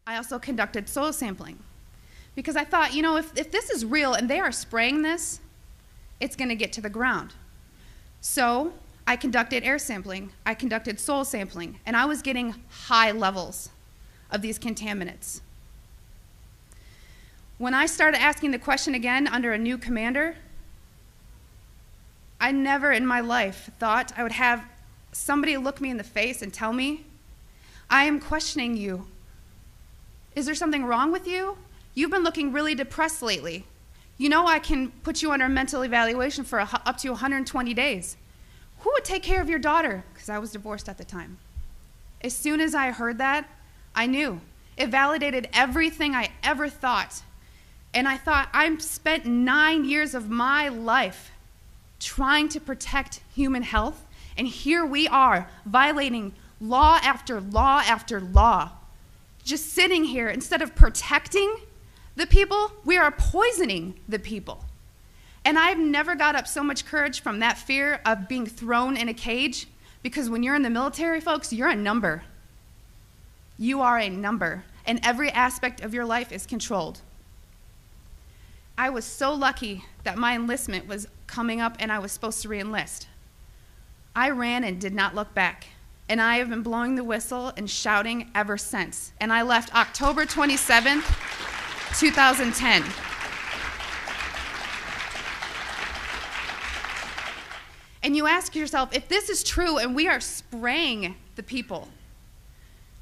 I also conducted soil sampling because I thought, you know, if this is real and they are spraying this, it's going to get to the ground. So I conducted air sampling, I conducted soil sampling, and I was getting high levels of these contaminants. When I started asking the question again under a new commander, I never in my life thought I would have somebody look me in the face and tell me, I am questioning you. Is there something wrong with you? You've been looking really depressed lately. You know I can put you under a mental evaluation for up to 120 days. Who would take care of your daughter? Because I was divorced at the time. As soon as I heard that, I knew. It validated everything I ever thought. And I thought, I've spent 9 years of my life trying to protect human health, and here we are violating law after law after law. Just sitting here, instead of protecting the people, we are poisoning the people. And I've never got up so much courage from that fear of being thrown in a cage, because when you're in the military, folks, you're a number. You are a number, and every aspect of your life is controlled. I was so lucky that my enlistment was coming up and I was supposed to re-enlist. I ran and did not look back, and I have been blowing the whistle and shouting ever since. And I left October 27th, 2010. And you ask yourself, if this is true and we are spraying the people,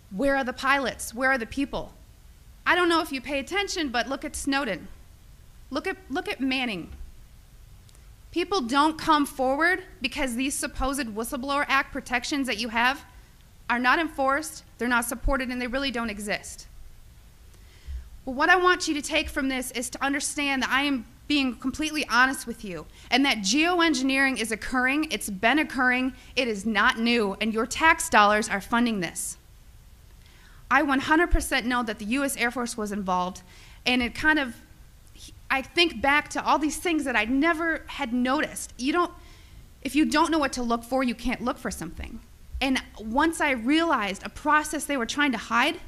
where are the pilots? Where are the people? I don't know if you pay attention, but look at Snowden. Look at Manning. People don't come forward because these supposed Whistleblower Act protections that you have are not enforced, they're not supported, and they really don't exist. Well, what I want you to take from this is to understand that I am being completely honest with you, and that geoengineering is occurring, it's been occurring, it is not new, and your tax dollars are funding this. I 100% know that the U.S. Air Force was involved, and it kind of, I think back to all these things that I never had noticed. If you don't know what to look for, you can't look for something. And once I realized a process they were trying to hide,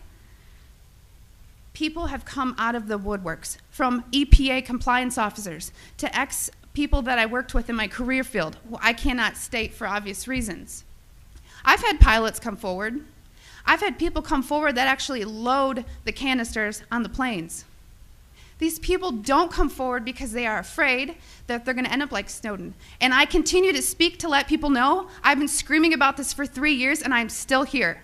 people have come out of the woodworks, from EPA compliance officers to ex-people that I worked with in my career field, who I cannot state for obvious reasons. I've had pilots come forward. I've had people come forward that actually load the canisters on the planes. These people don't come forward because they are afraid that they're going to end up like Snowden. And I continue to speak to let people know I've been screaming about this for 3 years and I'm still here.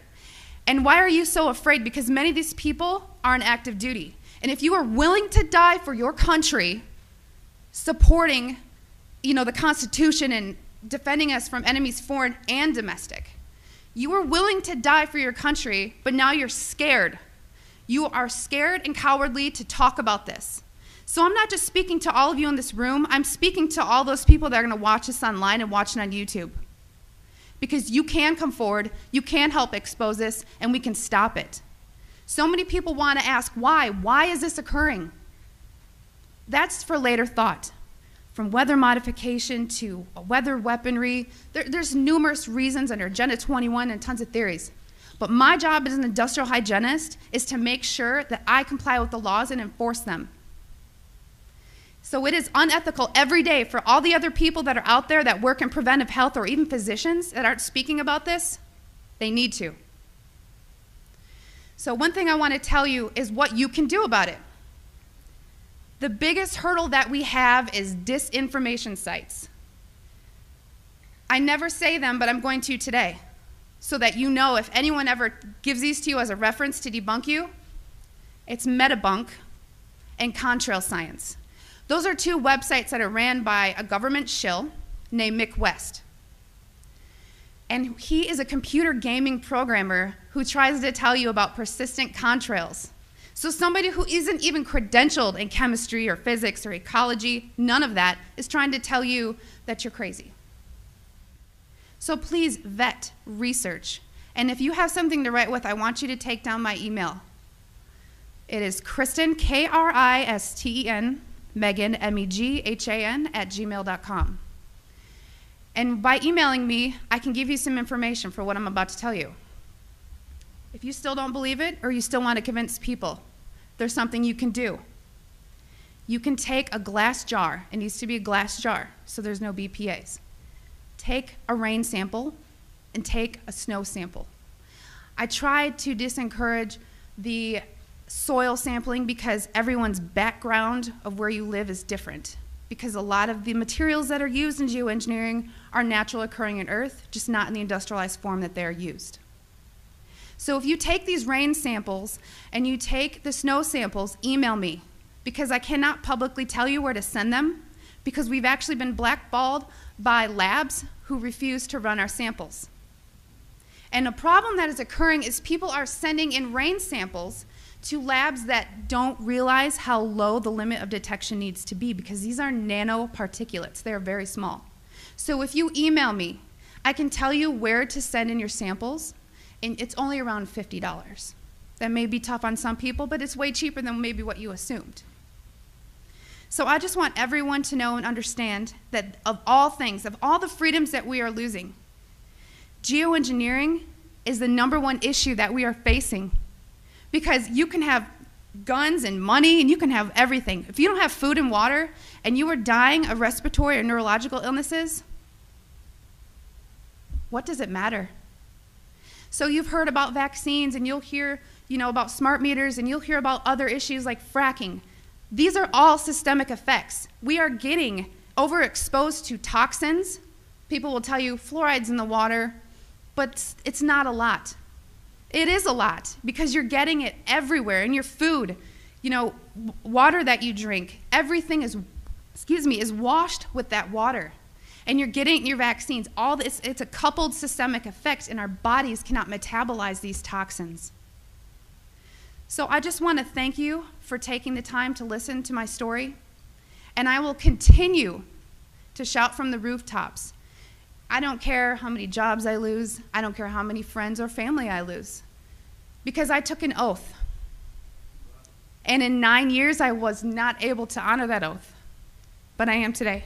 And why are you so afraid? Because many of these people are on active duty. And if you are willing to die for your country, supporting, the Constitution and defending us from enemies foreign and domestic, you are willing to die for your country, but now you're scared. You are scared and cowardly to talk about this. So I'm not just speaking to all of you in this room, I'm speaking to all those people that are going to watch this online and watch it on YouTube. Because you can come forward, you can help expose this, and we can stop it. So many people want to ask, why? Why is this occurring? That's for later thought. From weather modification to weather weaponry, there's numerous reasons under Agenda 21 and tons of theories. But my job as an industrial hygienist is to make sure that I comply with the laws and enforce them. So it is unethical every day for all the other people that are out there that work in preventive health, or even physicians that aren't speaking about this. They need to. So one thing I want to tell you is what you can do about it. The biggest hurdle that we have is disinformation sites. I never say them, but I'm going to today, so that you know if anyone ever gives these to you as a reference to debunk you, it's Metabunk and Contrail Science. Those are two websites that are ran by a government shill named Mick West. And he is a computer gaming programmer who tries to tell you about persistent contrails. So somebody who isn't even credentialed in chemistry or physics or ecology, none of that, is trying to tell you that you're crazy. So please vet, research. And if you have something to write with, I want you to take down my email. It is Kristen, Kristen, Meghan, Meghan, @gmail.com. And by emailing me, I can give you some information for what I'm about to tell you. If you still don't believe it, or you still want to convince people, there's something you can do. You can take a glass jar. It needs to be a glass jar, so there's no BPAs. Take a rain sample and take a snow sample. I tried to discourage the soil sampling because everyone's background of where you live is different. Because a lot of the materials that are used in geoengineering are natural occurring in Earth, just not in the industrialized form that they're used. So if you take these rain samples and you take the snow samples, email me, because I cannot publicly tell you where to send them, because we've actually been blackballed by labs who refuse to run our samples. And a problem that is occurring is people are sending in rain samples to labs that don't realize how low the limit of detection needs to be, because these are nanoparticulates. They are very small. So if you email me, I can tell you where to send in your samples, and it's only around $50. That may be tough on some people, but it's way cheaper than maybe what you assumed. So I just want everyone to know and understand that of all things, of all the freedoms that we are losing, geoengineering is the #1 issue that we are facing. Because you can have guns and money and you can have everything. If you don't have food and water and you are dying of respiratory or neurological illnesses, what does it matter? So you've heard about vaccines, and you'll hear, about smart meters, and you'll hear about other issues like fracking. These are all systemic effects. We are getting overexposed to toxins. People will tell you fluoride's in the water, but it's not a lot. It is a lot, because you're getting it everywhere in your food, water that you drink. Everything is washed with that water. And you're getting your vaccines. All this, it's a coupled systemic effect, and our bodies cannot metabolize these toxins. So I just want to thank you for taking the time to listen to my story, and I will continue to shout from the rooftops. I don't care how many jobs I lose. I don't care how many friends or family I lose, because I took an oath. And in 9 years, I was not able to honor that oath, but I am today.